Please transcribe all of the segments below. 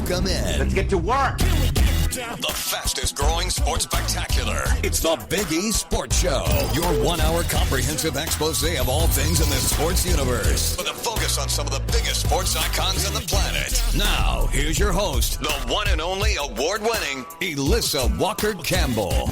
Welcome in. Let's get to work. The fastest growing sports spectacular. It's the Big E Sports Show. Your 1 hour comprehensive expose of all things in the sports universe. With a focus on some of the biggest sports icons on the planet. Now, here's your host, the one and only award-winning Elissa Walker Campbell.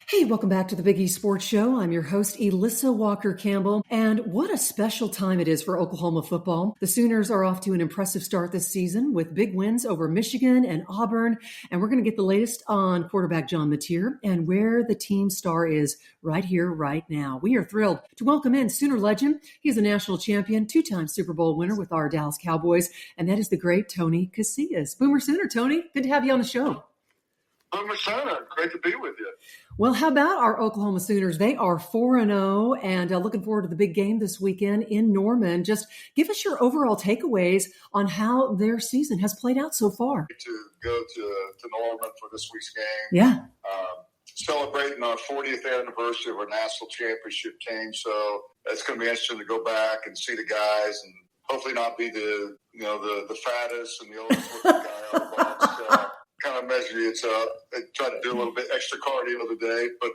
Hey, welcome back to the Big E Sports Show. I'm your host, Elissa Walker Campbell. And what a special time it is for Oklahoma football. The Sooners are off to an impressive start this season with big wins over Michigan and Auburn. And we're going to get the latest on quarterback John Mateer and where the team star is right here, right now. We are thrilled to welcome in Sooner legend. He is a national champion, two-time Super Bowl winner with our Dallas Cowboys. And that is the great Tony Casillas. Boomer Sooner, Tony, good to have you on the show. Boomer Sooner, great to be with you. Well, how about our Oklahoma Sooners? They are 4-0 and looking forward to the big game this weekend in Norman. Just give us your overall takeaways on how their season has played out so far. To go to Norman for this week's game. Yeah. Celebrating our 40th anniversary of our national championship team. So it's going to be interesting to go back and see the guys and hopefully not be the fattest and the oldest looking guy on the box. Kind of measure it. I try to do a little bit extra cardio today, but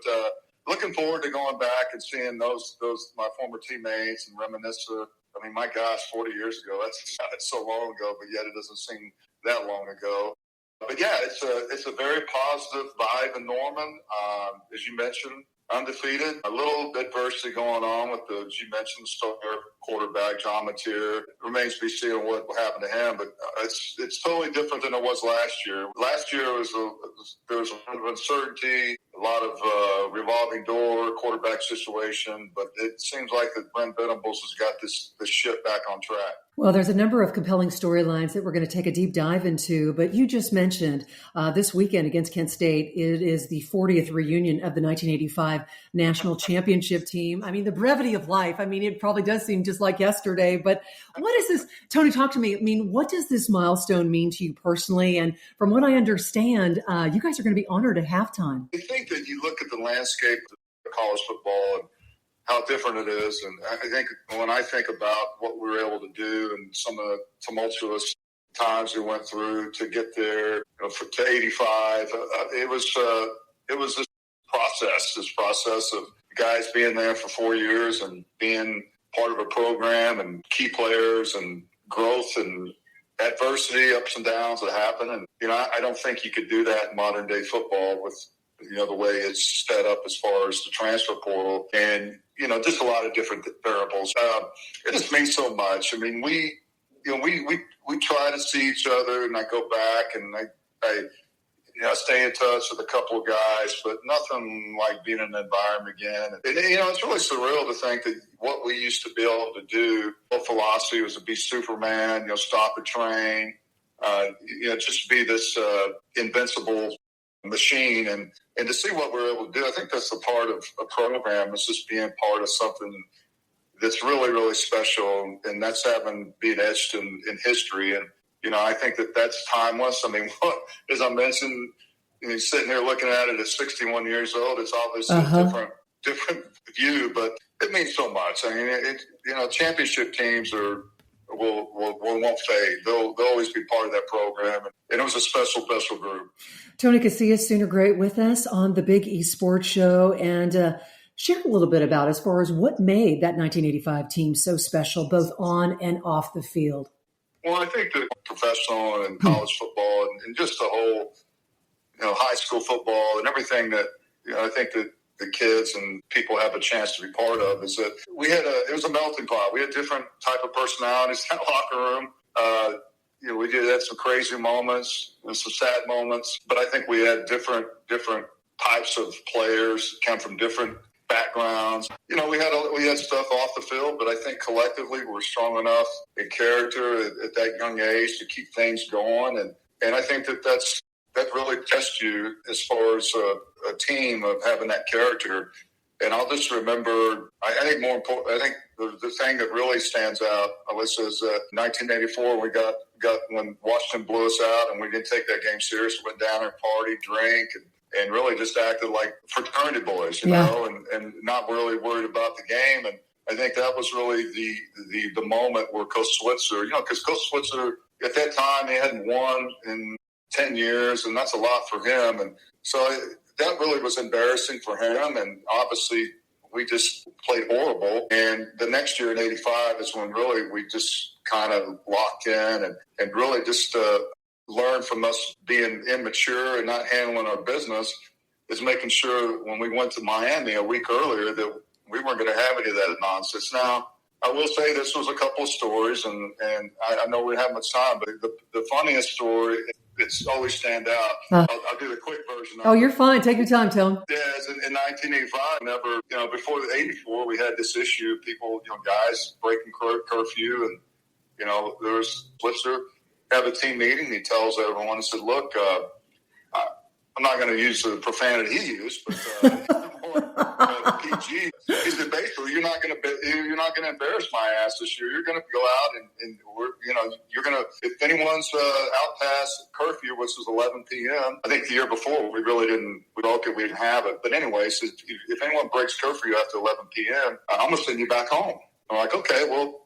looking forward to going back and seeing those my former teammates and reminisce. I mean, my gosh, 40 years ago, that's so long ago, but yet it doesn't seem that long ago. But yeah, it's a very positive vibe in Norman. As you mentioned, undefeated. A little adversity going on with as you mentioned, star quarterback John Mateer. Remains to be seen what happened to him, but it's totally different than it was last year. Last year there was a lot of uncertainty, a lot of revolving door quarterback situation, but it seems like that Brent Venables has got this ship back on track. Well, there's a number of compelling storylines that we're going to take a deep dive into, but you just mentioned this weekend against Kent State, it is the 40th reunion of the 1985 national championship team. I mean, the brevity of life. I mean, it probably does seem just like yesterday, but what is this? Tony, talk to me. I mean, what does this milestone mean to you personally? And from what I understand, you guys are going to be honored at halftime. I think that you look at the landscape of college football and how different it is. And I think when I think about what we were able to do and some of the tumultuous times we went through to get there, to 85, it was this process of guys being there for 4 years and being part of a program and key players and growth and adversity, ups and downs that happen. And, I don't think you could do that in modern day football with, the way it's set up as far as the transfer portal and, just a lot of different variables. It just means so much. I mean, we try to see each other, and I go back and I stay in touch with a couple of guys, but nothing like being in an environment again. And, it's really surreal to think that what we used to be able to do, our philosophy was to be Superman, stop a train, just be this invincible machine and to see what we're able to do. I think that's a part of a program. It's just being part of something that's really, really special, and that's being etched in history. And, I think that's timeless. I mean, as I mentioned, sitting here looking at it at 61 years old, it's obviously a different view, but it means so much. I mean, championship teams won't fade. They'll always be part of that program. And it was a special, special group. Tony Casillas, Sooner Great, with us on the Big E Sports Show. And share a little bit about as far as what made that 1985 team so special, both on and off the field. Well, I think that professional and college football and just the whole, high school football and everything that, I think that the kids and people have a chance to be part of is that it was a melting pot. We had different type of personalities in that locker room. We had some crazy moments and some sad moments, but I think we had different types of players come from different backgrounds. We had stuff off the field, but I think collectively we're strong enough in character at that young age to keep things going. And I think that really tests you as far as a team of having that character. And I'll just remember, I think more important, I think the thing that really stands out, Elissa, is 1984, we got when Washington blew us out and we didn't take that game serious. We went down there, partied, drank, and really just acted like fraternity boys, you know, and not really worried about the game. And I think that was really the moment where Coach Switzer, you know, because Coach Switzer at that time, he hadn't won in 10 years, and that's a lot for him. And so that really was embarrassing for him. And obviously, we just played horrible. And the next year in 85 is when really we just kind of locked in and really just learned from us being immature and not handling our business, is making sure when we went to Miami a week earlier that we weren't going to have any of that nonsense. Now, I will say this was a couple of stories, and I know we don't have much time, but the funniest story, it's always stand out. I'll do the quick version. Oh, you're fine. Take your time, Tone. Yeah, in 1985, before the 84, we had this issue of people, guys breaking curfew, and, there was Switzer have a team meeting. He tells everyone, he said, look, I'm not going to use the profanity he used, but PG. He said, basically, you're not going to embarrass my ass this year. You're going to go out and we're, you're going to, if anyone's out past curfew, which was 11 p.m. I think the year before we really didn't. We didn't have it. But anyway, so if anyone breaks curfew after 11 p.m., I'm going to send you back home. I'm like, okay, well,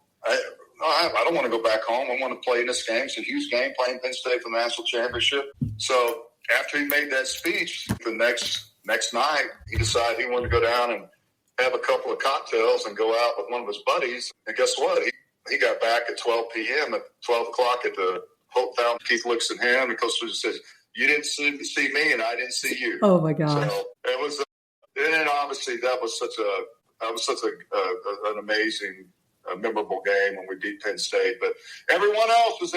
I don't want to go back home. I want to play in this game. It's a huge game, playing Penn State for the national championship. So after he made that speech, the next night, he decided he wanted to go down and have a couple of cocktails and go out with one of his buddies. And guess what? He got back at 12 p.m. At 12 o'clock at the Hope Fountain. Keith looks at him and Coach Switzer says, "You didn't see me, and I didn't see you." Oh my gosh! So it was, and then obviously that was such an amazing, memorable game when we beat Penn State. But everyone else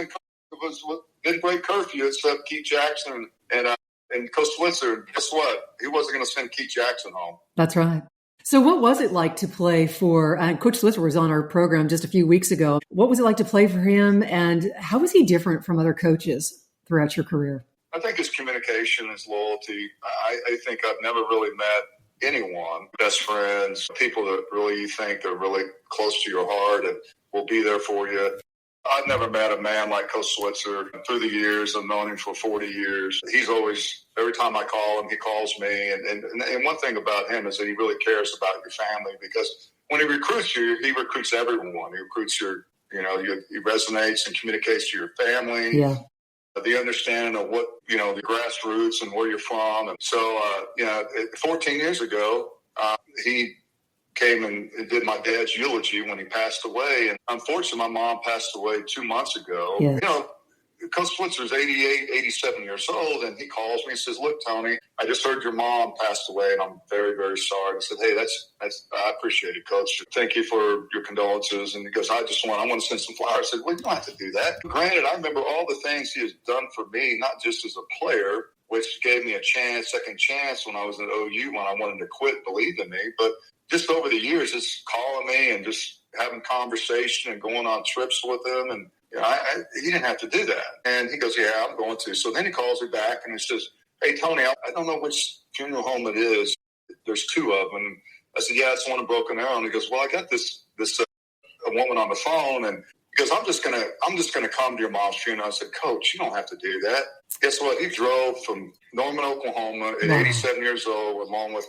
didn't break curfew except Keith Jackson and Coach Switzer. Guess what? He wasn't going to send Keith Jackson home. That's right. So what was it like to play for, Coach Switzer was on our program just a few weeks ago. What was it like to play for him, and how was he different from other coaches throughout your career? I think his communication, his loyalty. I think I've never really met anyone, best friends, people that really you think they're really close to your heart and will be there for you. I've never met a man like Coach Switzer. Through the years, I've known him for 40 years. He's always, every time I call him, he calls me. And one thing about him is that he really cares about your family, because when he recruits you, he recruits everyone. He recruits he resonates and communicates to your family. Yeah. The understanding of what, the grassroots and where you're from. And so, 14 years ago, he came and did my dad's eulogy when he passed away. And unfortunately, my mom passed away 2 months ago. Yeah. Coach Switzer's 88, 87 years old, and he calls me and says, "Look, Tony, I just heard your mom passed away, and I'm very, very sorry." I said, "Hey, I appreciate it, Coach. Thank you for your condolences." And he goes, I want to send some flowers." I said, "Well, you don't have to do that." Granted, I remember all the things he has done for me, not just as a player, which gave me a second chance when I was at OU when I wanted to quit, believed in me, but just over the years, just calling me and just having conversation and going on trips with him. And he didn't have to do that. And he goes, "Yeah, I'm going to." So then he calls me back and he says, "Hey, Tony, I don't know which funeral home it is. There's two of them." I said, "Yeah, it's one in Broken Arrow." And he goes, "Well, I got this a woman on the phone." And he goes, I'm just gonna come to your mom's funeral." I said, "Coach, you don't have to do that." Guess what? He drove from Norman, Oklahoma at 87 years old, along with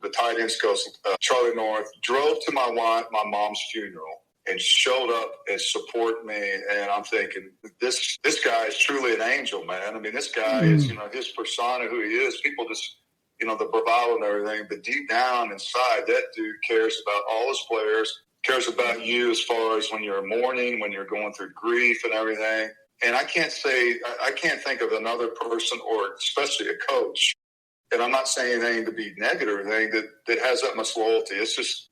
the tight ends coach, Charlie North, drove to my mom's funeral and showed up and support me. And I'm thinking, this guy is truly an angel, man. I mean, this guy is, his persona, who he is. People just, the bravado and everything. But deep down inside, that dude cares about all his players, cares about you as far as when you're mourning, when you're going through grief and everything. And I can't think of another person, or especially a coach, and I'm not saying anything to be negative or anything, that has that much loyalty. It's just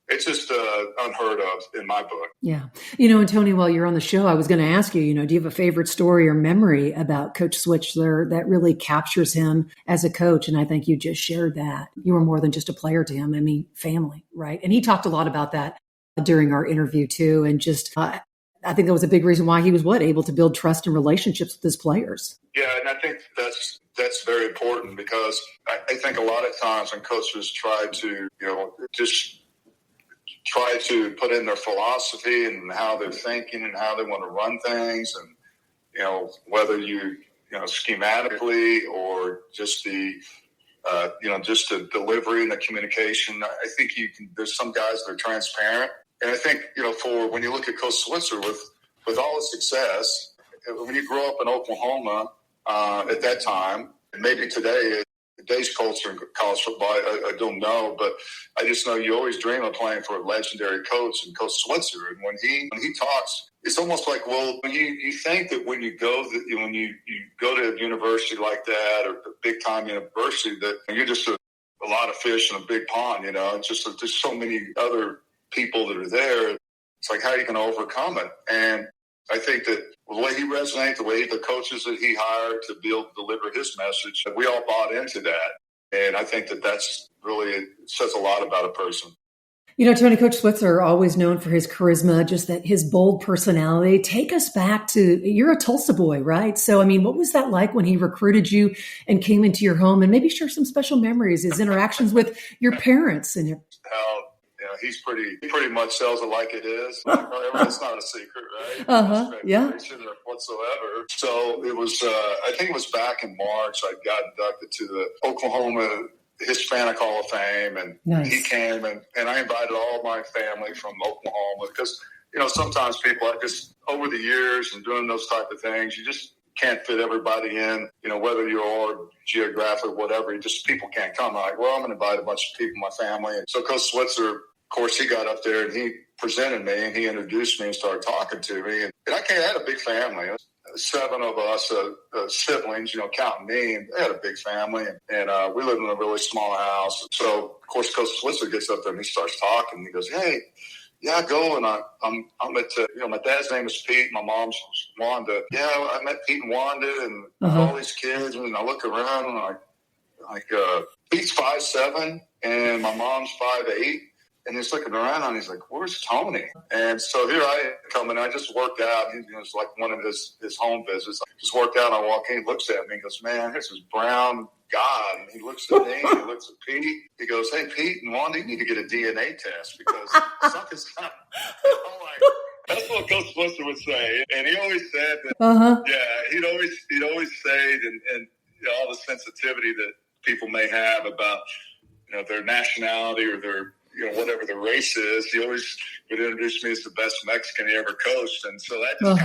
unheard of in my book. Yeah. And Tony, while you're on the show, I was going to ask you, do you have a favorite story or memory about Coach Switzer that really captures him as a coach? And I think you just shared that. You were more than just a player to him. I mean, family, right? And he talked a lot about that during our interview too. And just, I think that was a big reason why he was able to build trust and relationships with his players. Yeah, and I think that's very important because I think a lot of times when coaches try to, just try to put in their philosophy and how they're thinking and how they want to run things, and whether schematically or just the just the delivery and the communication. I think there's some guys that are transparent, and I think for when you look at Coach Switzer with all his success, when you grow up in Oklahoma at that time, and maybe today's culture in college football, I don't know, but I just know you always dream of playing for a legendary coach, and Coach Switzer. And when he talks, it's almost like, well, you think that when you go to a university like that, or a big time university, that you're just a lot of fish in a big pond. It's just there's so many other people that are there. It's like, how are you going to overcome it? And I think that the way he resonates, the coaches that he hired to be able to deliver his message, we all bought into that. And I think that's really, it says a lot about a person. Tony, Coach Switzer, always known for his charisma, just that his bold personality. Take us back to, you're a Tulsa boy, right? So, what was that like when he recruited you and came into your home? And maybe share some special memories, his interactions with your parents. And he pretty much sells it like it is. It's not a secret, right? Yeah. Whatsoever. So it was, I think it was back in March, I got inducted to the Oklahoma Hispanic Hall of Fame, and nice. He came, and I invited all my family from Oklahoma because, sometimes people, just over the years and doing those type of things, you just can't fit everybody in, whether you're geographic, whatever, people can't come. I'm like, well, I'm going to invite a bunch of people, my family. And so Coach Switzer, of course, he got up there and he presented me and he introduced me and started talking to me. And I had a big family. 7 of us siblings, counting me, and they had a big family, and we lived in a really small house. So, of course, Coach Switzer gets up there and he starts talking. He goes, "Hey, yeah, go." And I'm at, my dad's name is Pete, my mom's Wanda. Yeah, I met Pete and Wanda and all these kids, and I look around and Pete's 5'7", and my mom's 5'8". And he's looking around and he's like, "Where's Tony?" And so here I come, and I just worked out. It's like one of his home visits. I just worked out, and I walk in, he looks at me, and goes, "Man, here's this brown god." And he looks at me, and he looks at Pete. He goes, "Hey, Pete and Wanda, you need to get a DNA test because something's not." I'm like, that's what Coach Switzer would say. And he always said that, he'd always say, and all the sensitivity that people may have about, their nationality or their, whatever the race is, he always would introduce me as the best Mexican he ever coached. And so that just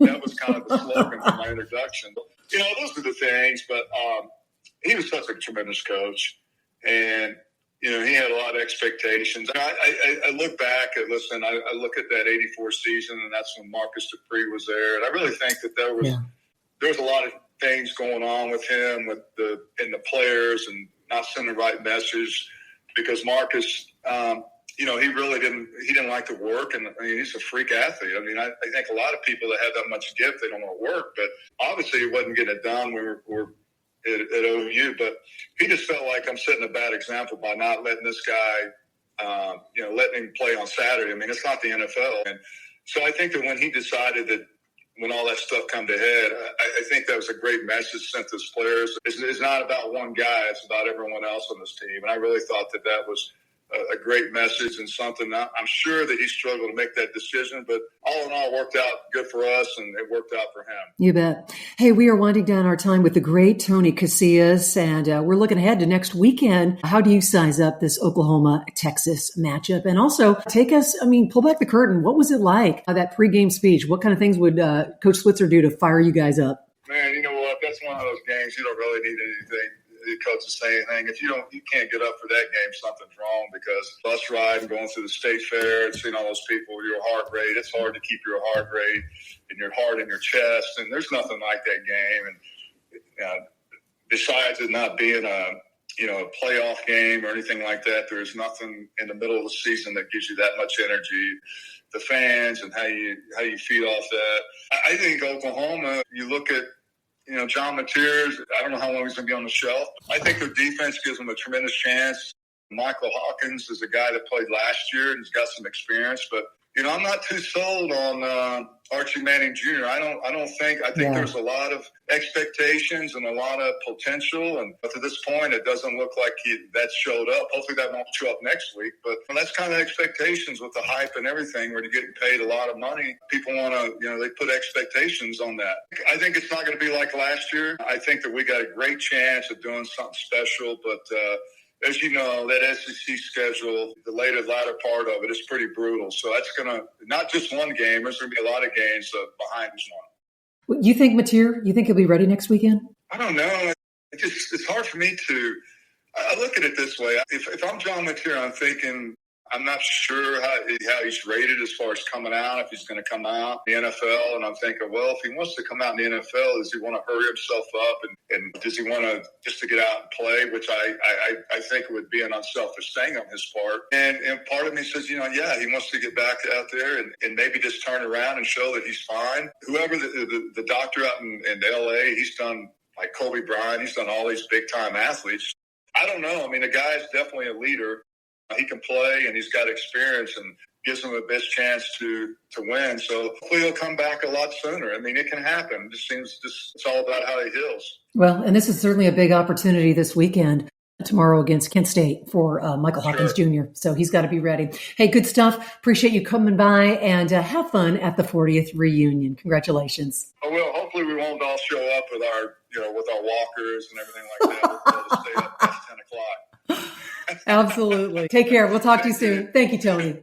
that was kind of the slogan for my introduction. Those are the things, but he was such a tremendous coach. And, he had a lot of expectations. I look back I look at that 84 season, and that's when Marcus Dupree was there. And I really think that there was a lot of things going on with him, and the players, and not sending the right message. Because Marcus, he really didn't like to work, and he's a freak athlete. I think a lot of people that have that much gift, they don't want to work, but obviously he wasn't getting it done. We were at OU, but he just felt like I'm setting a bad example by not letting this guy, letting him play on Saturday. It's not the NFL. And so I think that when he decided that, when all that stuff come to head, I think that was a great message sent to his players. It's not about one guy. It's about everyone else on this team. And I really thought that was a great message, and something I'm sure that he struggled to make that decision. But all in all, it worked out good for us, and it worked out for him. You bet. Hey, we are winding down our time with the great Tony Casillas, and we're looking ahead to next weekend. How do you size up this Oklahoma-Texas matchup? And also take us, pull back the curtain. What was it like, that pregame speech? What kind of things would Coach Switzer do to fire you guys up? Man, you know what? That's one of those games you don't really need anything. The coach is saying anything. If you can't get up for that game, something's wrong, because bus ride and going through the state fair and seeing all those people, your heart rate, it's hard to keep your heart rate and your heart in your chest. And there's nothing like that game. And besides it not being a playoff game or anything like that, there's nothing in the middle of the season that gives you that much energy. The fans and how you feed off that. I think Oklahoma, you look at, John Mateers, I don't know how long he's going to be on the shelf. I think their defense gives them a tremendous chance. Michael Hawkins is a guy that played last year, and he's got some experience. But I'm not too sold on Archie Manning Jr. I think there's a lot of expectations and a lot of potential, but to this point, it doesn't look like that showed up. Hopefully, that won't show up next week. But that's kind of expectations with the hype and everything. Where you're getting paid a lot of money, people want to, they put expectations on that. I think it's not going to be like last year. I think that we got a great chance of doing something special, but. As you know, that SEC schedule, the latter part of it is pretty brutal. So that's going to, not just one game, there's going to be a lot of games behind this one. You think he'll be ready next weekend? I don't know. It's hard for me to, I look at it this way. If I'm John Mateer, I'm thinking, I'm not sure how he's rated as far as coming out, if he's going to come out in the NFL. And I'm thinking, well, if he wants to come out in the NFL, does he want to hurry himself up? And does he want to just to get out and play, which I think would be an unselfish thing on his part. And part of me says, he wants to get back out there and maybe just turn around and show that he's fine. Whoever the doctor out in L.A., he's done like Kobe Bryant. He's done all these big-time athletes. I don't know. I mean, the guy's definitely a leader. He can play, and he's got experience, and gives him the best chance to win. So hopefully he'll come back a lot sooner. I mean, it can happen. It just seems it's all about how he heals. Well, and this is certainly a big opportunity this weekend, tomorrow against Kent State for Michael Hawkins Jr. So he's got to be ready. Hey, good stuff. Appreciate you coming by, and have fun at the 40th reunion. Congratulations. I will. Hopefully we won't all show up with our walkers and everything like that. We'll be able to stay up past 10 o'clock. Absolutely. Take care. We'll talk to you soon. Thank you, Tony.